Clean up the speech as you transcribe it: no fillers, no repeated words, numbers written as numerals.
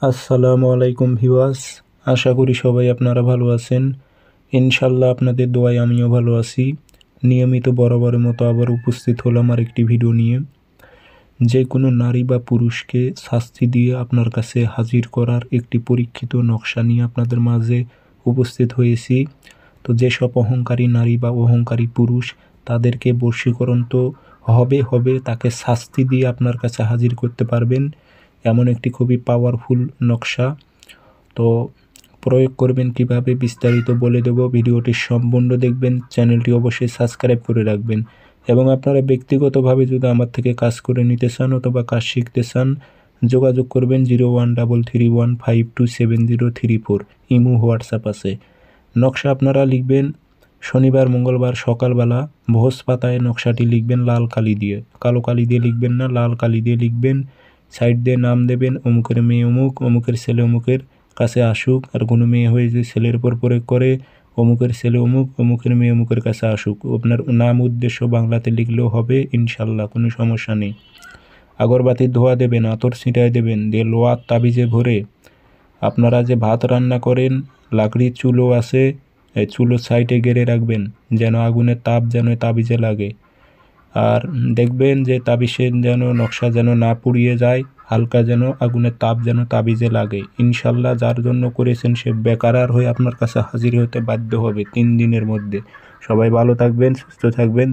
আসসালামু আলাইকুম ভিউয়ার্স, আশা করি সবাই আপনারা ভালো আছেন। ইনশাল্লাহ আপনাদের দোয়ায় আমিও ভালো আছি। নিয়মিত বরাবরের মতো আবার উপস্থিত হলাম আর একটি ভিডিও নিয়ে। যে কোনো নারী বা পুরুষকে শাস্তি দিয়ে আপনার কাছে হাজির করার একটি পরীক্ষিত নকশা নিয়ে আপনাদের মাঝে উপস্থিত হয়েছি। তো যেসব অহংকারী নারী বা অহংকারী পুরুষ, তাদেরকে বশীকরণ তো হবে তাকে শাস্তি দিয়ে আপনার কাছে হাজির করতে পারবেন এমন একটি খুবই পাওয়ারফুল নকশা। তো প্রয়োগ করবেন কিভাবে বিস্তারিত বলে দেব। ভিডিওটি সম্পূর্ণ দেখবেন, চ্যানেলটি অবশ্যই সাবস্ক্রাইব করে রাখবেন। এবং আপনারা ব্যক্তিগতভাবে যদি আমার থেকে কাজ করে নিতে চান অথবা কাজ শিখতে চান, যোগাযোগ করবেন 013315270034। ইমো হোয়াটসঅ্যাপ আছে। নকশা আপনারা লিখবেন শনিবার মঙ্গলবার সকালবেলা ভোজ পাতায় নকশাটি লিখবেন লাল কালি দিয়ে, কালো কালি দিয়ে লিখবেন না, লাল কালি দিয়ে লিখবেন। সাইড দিয়ে নাম দেবেন অমুকের মেয়ে অমুক, অমুকের ছেলে অমুকের কাছে আসুক। আর কোনো মেয়ে হয়ে যদি ছেলের উপর প্রয়োগ করে অমুকের ছেলে অমুক, অমুকের মেয়ে অমুকের কাছে আসুক। আপনার নাম উদ্দেশ্য বাংলাতে লিখলেও হবে, ইনশাল্লাহ কোনো সমস্যা নেই। আগরবাতির ধোয়া দেবেন, আতর ছিটায় দেবেন, দিয়ে লোহার তাবিজে ভরে আপনারা যে ভাত রান্না করেন লাকড়ির চুলো আছে, এই চুলো সাইডে গেড়ে রাখবেন যেন আগুনের তাপ যেন তাবিজে লাগে। আর দেখবেন যে তাবিজের যেন নকশা যেন না পুড়িয়ে যায়, হালকা যেন আগুনের তাপ যেন তাবিজে লাগে। ইনশাল্লাহ যার জন্য করেছেন সে বেকারার হয়ে আপনার কাছে হাজির হতে বাধ্য হবে 3 দিনের মধ্যে। সবাই ভালো থাকবেন, সুস্থ থাকবেন।